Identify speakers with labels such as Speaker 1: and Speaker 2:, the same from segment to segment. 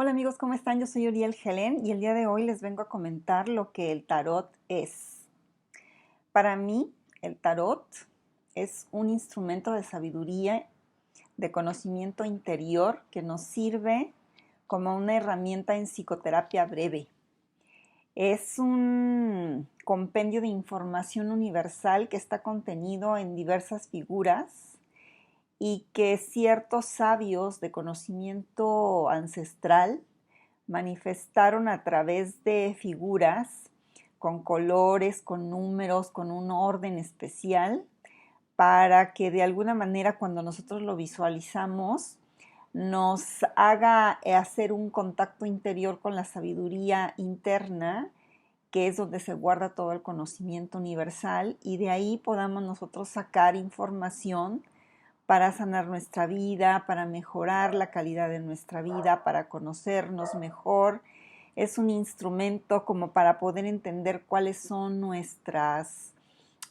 Speaker 1: Hola amigos, ¿cómo están? Yo soy Uriel Helen y el día de hoy les vengo a comentar lo que el tarot es. Para mí, el tarot es un instrumento de sabiduría, de conocimiento interior que nos sirve como una herramienta en psicoterapia breve. Es un compendio de información universal que está contenido en diversas figuras y que ciertos sabios de conocimiento ancestral manifestaron a través de figuras con colores, con números, con un orden especial, para que de alguna manera cuando nosotros lo visualizamos nos haga hacer un contacto interior con la sabiduría interna, que es donde se guarda todo el conocimiento universal, y de ahí podamos nosotros sacar información para sanar nuestra vida, para mejorar la calidad de nuestra vida, para conocernos mejor. Es un instrumento como para poder entender cuáles son nuestras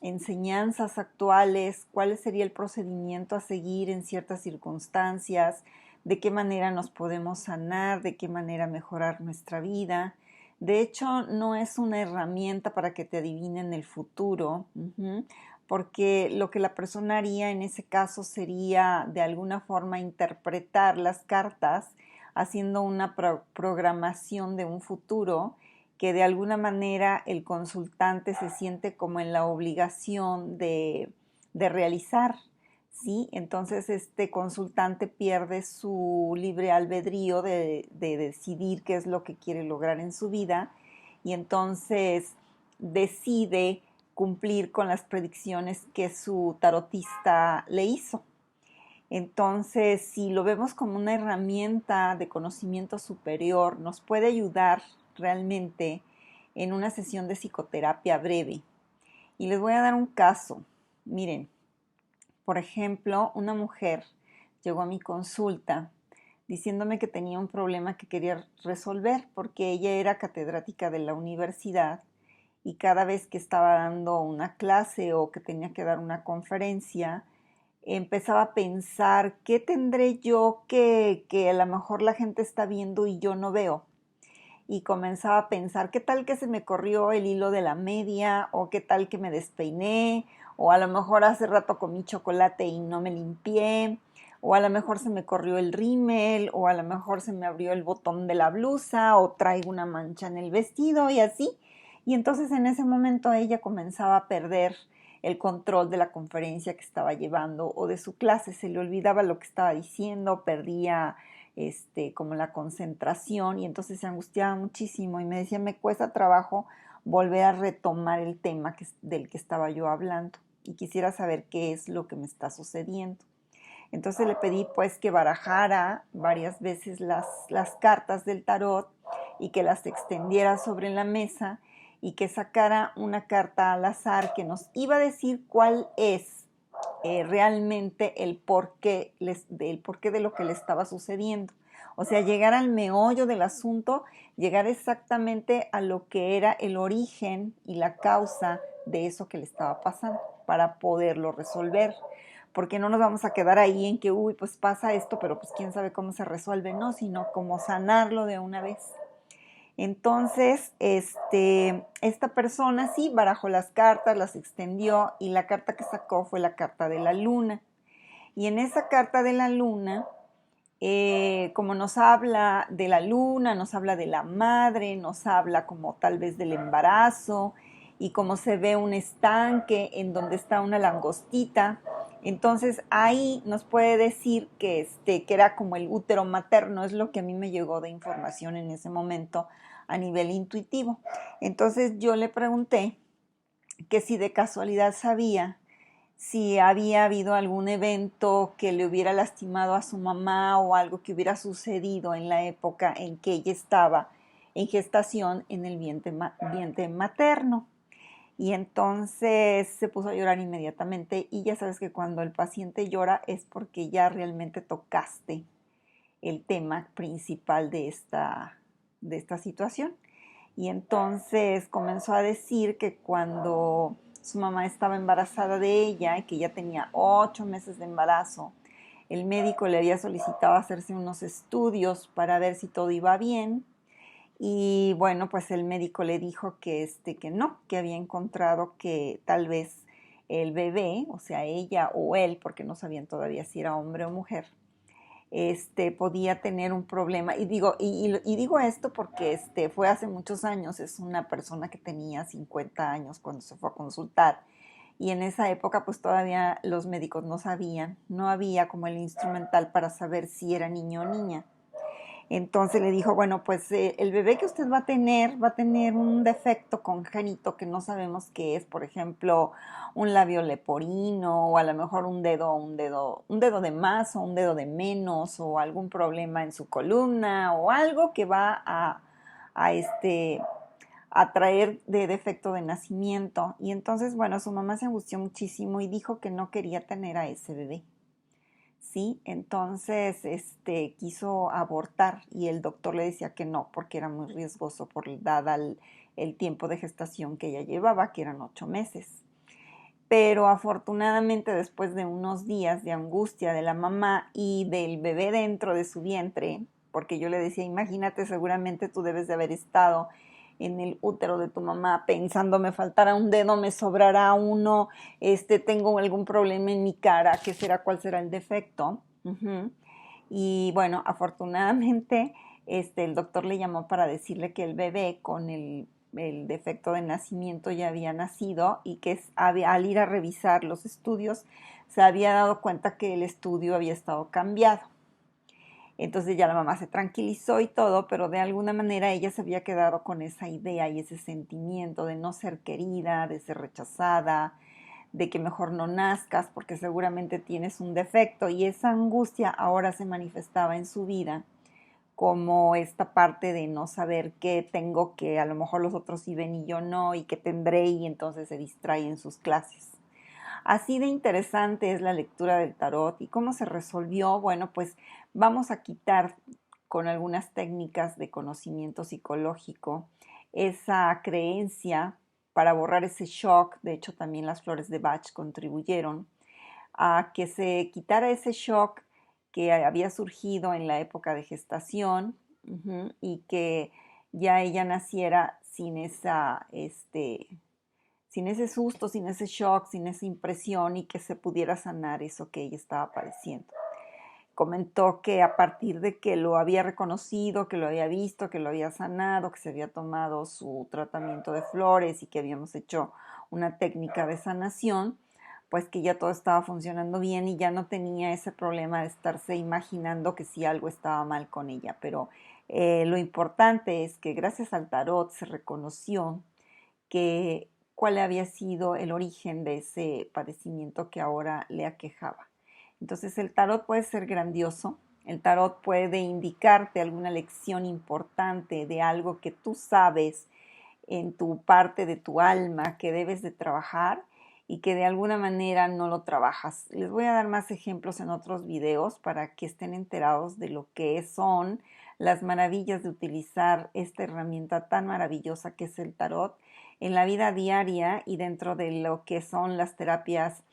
Speaker 1: enseñanzas actuales, cuál sería el procedimiento a seguir en ciertas circunstancias, de qué manera nos podemos sanar, de qué manera mejorar nuestra vida. De hecho, no es una herramienta para que te adivinen el futuro, porque lo que la persona haría en ese caso sería de alguna forma interpretar las cartas haciendo una programación de un futuro que de alguna manera el consultante se siente como en la obligación de realizar, ¿sí? Entonces este consultante pierde su libre albedrío de decidir qué es lo que quiere lograr en su vida y entonces decide cumplir con las predicciones que su tarotista le hizo. Entonces, si lo vemos como una herramienta de conocimiento superior, nos puede ayudar realmente en una sesión de psicoterapia breve. Y les voy a dar un caso. Miren, por ejemplo, una mujer llegó a mi consulta diciéndome que tenía un problema que quería resolver porque ella era catedrática de la universidad y cada vez que estaba dando una clase o que tenía que dar una conferencia, empezaba a pensar, ¿qué tendré yo que a lo mejor la gente está viendo y yo no veo? Y comenzaba a pensar, ¿qué tal que se me corrió el hilo de la media? ¿O qué tal que me despeiné? ¿O a lo mejor hace rato comí chocolate y no me limpié? ¿O a lo mejor se me corrió el rímel? ¿O a lo mejor se me abrió el botón de la blusa? ¿O traigo una mancha en el vestido? Y así. Y entonces en ese momento ella comenzaba a perder el control de la conferencia que estaba llevando o de su clase, se le olvidaba lo que estaba diciendo, perdía como la concentración y entonces se angustiaba muchísimo y me decía, me cuesta trabajo volver a retomar el tema del que estaba yo hablando y quisiera saber qué es lo que me está sucediendo. Entonces le pedí pues que barajara varias veces las cartas del tarot y que las extendiera sobre la mesa y que sacara una carta al azar que nos iba a decir cuál es realmente el porqué de lo que le estaba sucediendo. O sea, llegar al meollo del asunto, llegar exactamente a lo que era el origen y la causa de eso que le estaba pasando para poderlo resolver. Porque no nos vamos a quedar ahí en que, uy, pues pasa esto, pero pues quién sabe cómo se resuelve, no, sino cómo sanarlo de una vez. Entonces, esta persona sí barajó las cartas, las extendió y la carta que sacó fue la carta de la luna. Y en esa carta de la luna, como nos habla de la luna, nos habla de la madre, nos habla como tal vez del embarazo y como se ve un estanque en donde está una langostita. Entonces ahí nos puede decir que era como el útero materno, es lo que a mí me llegó de información en ese momento a nivel intuitivo. Entonces yo le pregunté que si de casualidad sabía si había habido algún evento que le hubiera lastimado a su mamá o algo que hubiera sucedido en la época en que ella estaba en gestación en el vientre materno. Y entonces se puso a llorar inmediatamente y ya sabes que cuando el paciente llora es porque ya realmente tocaste el tema principal de esta situación. Y entonces comenzó a decir que cuando su mamá estaba embarazada de ella y que ya tenía 8 meses de embarazo, el médico le había solicitado hacerse unos estudios para ver si todo iba bien. Y bueno, pues el médico le dijo que no, que había encontrado que tal vez el bebé, o sea, ella o él, porque no sabían todavía si era hombre o mujer, podía tener un problema. Y digo esto porque fue hace muchos años, es una persona que tenía 50 años cuando se fue a consultar. Y en esa época pues todavía los médicos no sabían, no había como el instrumental para saber si era niño o niña. Entonces le dijo, bueno, pues el bebé que usted va a tener un defecto congénito que no sabemos qué es, por ejemplo, un labio leporino o a lo mejor un dedo de más o un dedo de menos o algún problema en su columna o algo que va a, este, a traer de defecto de nacimiento. Y entonces, bueno, su mamá se angustió muchísimo y dijo que no quería tener a ese bebé. Sí, entonces quiso abortar y el doctor le decía que no, porque era muy riesgoso dada el tiempo de gestación que ella llevaba, que eran 8 meses. Pero afortunadamente después de unos días de angustia de la mamá y del bebé dentro de su vientre, porque yo le decía, imagínate, seguramente tú debes de haber estado en el útero de tu mamá pensando, me faltará un dedo, me sobrará uno, tengo algún problema en mi cara, ¿qué será? ¿Cuál será el defecto? Ujú. Y bueno, afortunadamente el doctor le llamó para decirle que el bebé con el defecto de nacimiento ya había nacido y que al ir a revisar los estudios se había dado cuenta que el estudio había estado cambiado. Entonces ya la mamá se tranquilizó y todo, pero de alguna manera ella se había quedado con esa idea y ese sentimiento de no ser querida, de ser rechazada, de que mejor no nazcas porque seguramente tienes un defecto, y esa angustia ahora se manifestaba en su vida como esta parte de no saber qué tengo, que a lo mejor los otros sí ven y yo no, y qué tendré, y entonces se distrae en sus clases. Así de interesante es la lectura del tarot. ¿Y cómo se resolvió? Bueno, pues vamos a quitar con algunas técnicas de conocimiento psicológico esa creencia para borrar ese shock. De hecho, también las flores de Bach contribuyeron a que se quitara ese shock que había surgido en la época de gestación, y que ya ella naciera sin ese susto, sin ese shock, sin esa impresión, y que se pudiera sanar eso que ella estaba padeciendo. Comentó que a partir de que lo había reconocido, que lo había visto, que lo había sanado, que se había tomado su tratamiento de flores y que habíamos hecho una técnica de sanación, pues que ya todo estaba funcionando bien y ya no tenía ese problema de estarse imaginando que si algo estaba mal con ella. Pero lo importante es que gracias al tarot se reconoció que cuál había sido el origen de ese padecimiento que ahora le aquejaba. Entonces el tarot puede ser grandioso, el tarot puede indicarte alguna lección importante de algo que tú sabes en tu parte de tu alma que debes de trabajar y que de alguna manera no lo trabajas. Les voy a dar más ejemplos en otros videos para que estén enterados de lo que son las maravillas de utilizar esta herramienta tan maravillosa que es el tarot en la vida diaria y dentro de lo que son las terapias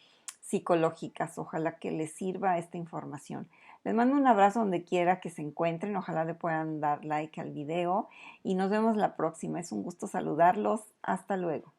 Speaker 1: psicológicas. Ojalá que les sirva esta información. Les mando un abrazo donde quiera que se encuentren. Ojalá le puedan dar like al video y nos vemos la próxima. Es un gusto saludarlos. Hasta luego.